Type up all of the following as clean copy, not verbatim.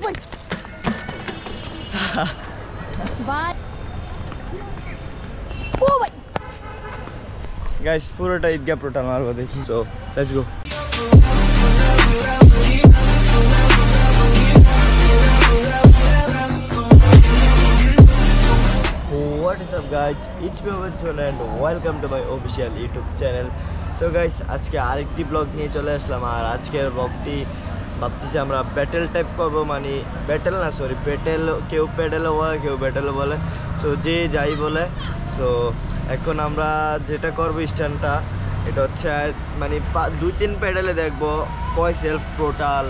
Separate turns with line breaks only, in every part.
ভাই ভাই ও ভাই
গাইস পুরোটা ঈদগাহ টোটাল মারবো দেখি so let's go What is up guys, it's me Abhishek and welcome to my official YouTube channel. তো গাইস আজকে আরেকটি ব্লগ নিয়ে চলে আসলাম আর আজকের ব্লগটি ভাবতেছি আমরা ব্যাটেল টাইপ করবো মানে ব্যাটেল না সরি ব্যাটেল কেউ প্যাডেলও বলে কেউ ব্যাটেলও বলে সো যে যাই বলে সো এখন আমরা যেটা করবো স্ট্যান্ডটা এটা হচ্ছে মানে 2-3 প্যাডেলে দেখবো কয় সেলফ টোটাল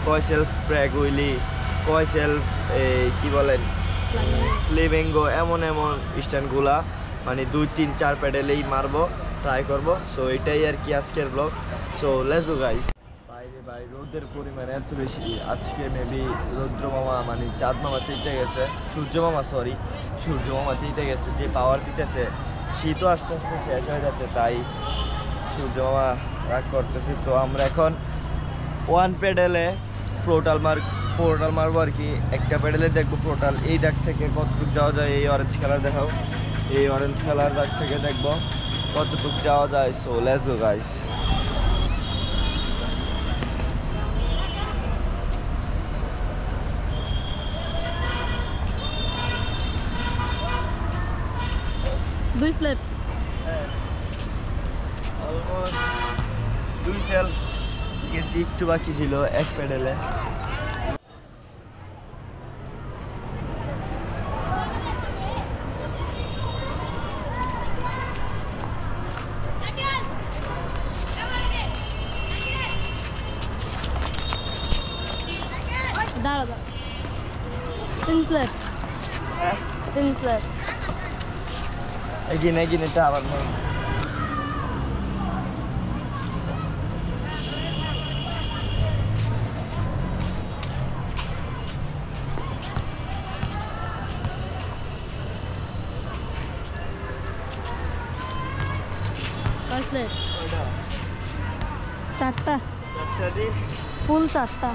কয় সেলফ ব্রেক উইলি কয় সেলফ কি বলেন ফ্লেমিঙ্গো এমন এমন স্ট্যান্ডগুলা মানে 2-3-4 প্যাডেলেই মারবো ট্রাই করবো সো এটাই আর কি আজকের blog so let's go guys বাইরে ভাই রোদের পরিমাণ এত বেশি আজকে মেবি রৌদ্র মামা মানে চাঁদ মামা চেইতে গেছে সূর্য মামা চেইতে গেছে যে পাওয়ার দিতেছে শীতও আস্তে আস্তে শেষ হয়ে যাচ্ছে তাই সূর্য মামা রাগ করতেছে তো আমরা এখন 1 প্যাডেলে পোর্টাল মারবো আর কি একটা প্যাডেলে দেখবো পোর্টাল এই দাগ থেকে কতটুকু যাওয়া যায় এই অরেঞ্জ কালার দেখাও এই অরেঞ্জ কালার দাগ থেকে দেখবো কতটুকু যাওয়া যায় সো লেটস গো গাইস
দুই স্লেপ
অলমোস্ট 2 সেলফ গেছি একটু বাকি ছিল এক প্যাডেলে
দাঁড়া 3 স্লেপ
এগিয়ে এটা আবার
চারটা ফুল 4টা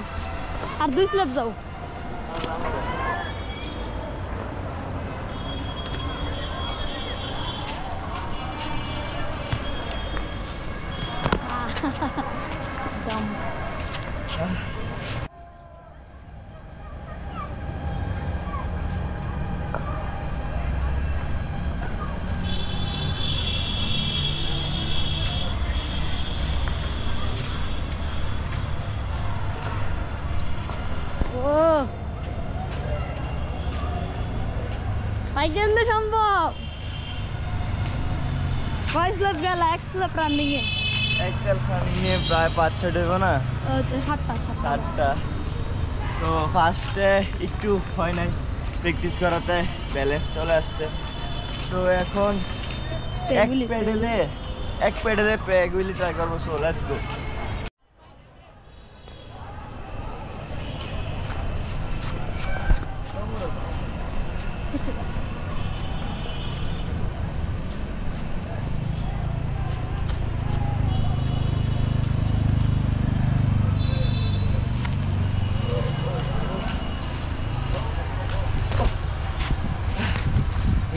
আর 2 স্লেপ যাও jump oh I can do সম্ভব কয় স্লেপ গেল এক স্লেপ রানিং এ
এক্সেল খানিয়ে প্রায় 5-6 হইব না 7টা তো ফার্স্টে একটু হয় নাই প্র্যাকটিস করাতে ব্যালেন্স চলে আসছে তো এখন এক প্যাডেলে প্যাগ উইলি ট্রাই করবো সো লেটস গো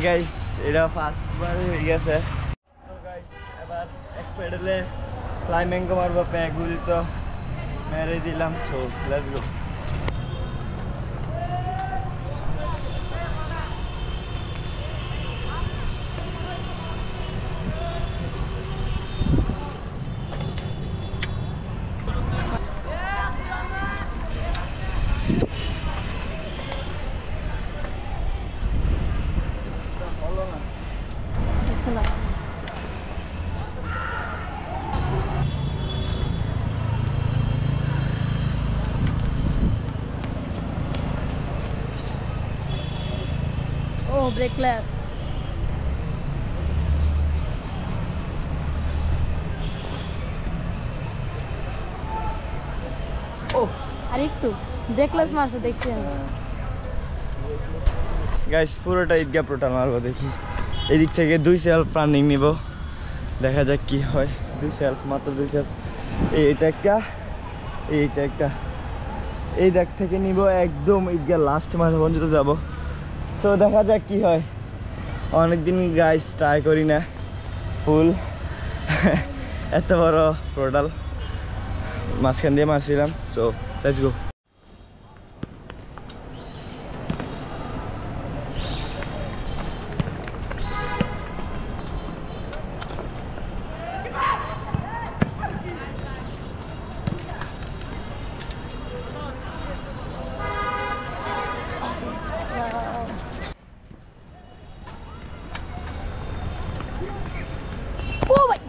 গাইস এটা ফার্স্ট বার হয়ে গেছে তো গাইস এবার এক প্যাডেলে ফ্লাইমেঙ্গো মারবো প্যাগুলি তো মেরে দিলাম so let's go
Oh, breakless.
Oh,
আরেকটু ব্রেকলেস মারছে দেখছি আমি
গাইস পুরোটা ঈদগাহ টোটাল মারবো দেখি এদিক থেকে 2 সেলফ রানিং নিব দেখা যাক কি হয় 2 সেলফ মাত্র 2 সেলফ এইটা একটা এই দিক থেকে নিব একদম ঈদগাহ লাস্ট মাথা পর্যন্ত যাব। সো দেখা যাক কি হয়। অনেকদিন গাইস ট্রাই করি না ফুল এত বড় পোর্টাল মাঝখান দিয়ে মারছিলাম। So let's go.
Oh भाई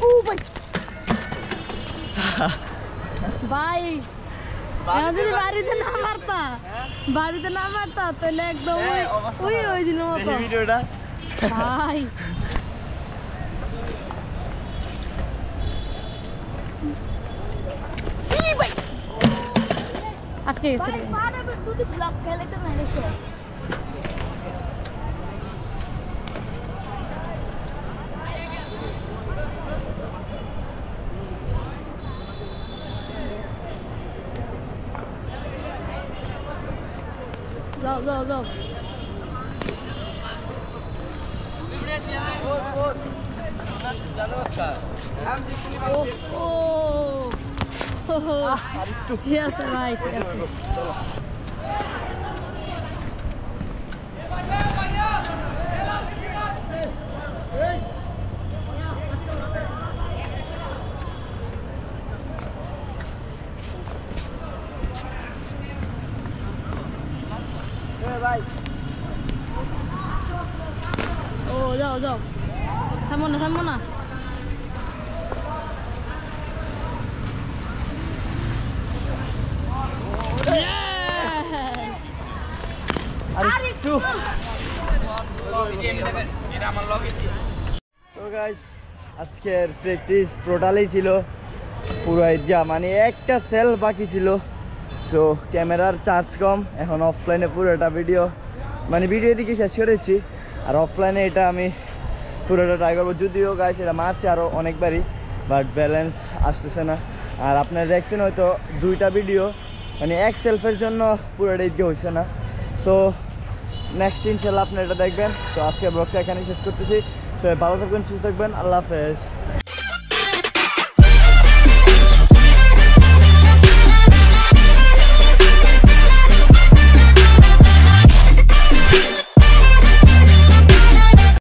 oh भाई भाई যদি বাড়িতে না মারতা তাহলে একদম ওই দিনের মতো
ভিডিওটা
ভাই ভাই আটকে গেছে যদি ব্লক খেলে তো মেরে শেষ। जाओ Yes, right. जाओ থামো না
তো গাইস আজকের প্র্যাকটিস টোটালই ছিল পুরো ঈদগাহ, মানে একটা সেল বাকি ছিল। সো ক্যামেরার চার্জ কম, এখন অফলাইনে পুরোটা ভিডিও এদিকে শেষ করেছি, আর অফলাইনে এটা আমি পুরোটা ট্রাই করবো। যদিও গাইস এটা মারছে আরও অনেকবারই, বাট ব্যালেন্স আসতেছে না। আর আপনারা দেখছেন হয়তো দুইটা ভিডিও মানে এক সেলফের জন্য পুরোটা ঈদগাহ হচ্ছে না। সো নেক্সট ইনশাল্লাহ আপনারা এটা দেখবেন। তো আজকে ব্লগটা এখানে শেষ করতেছি। সবাই ভালো থাকবেন, সুস্থ থাকবেন, আল্লাহ হাফেজ।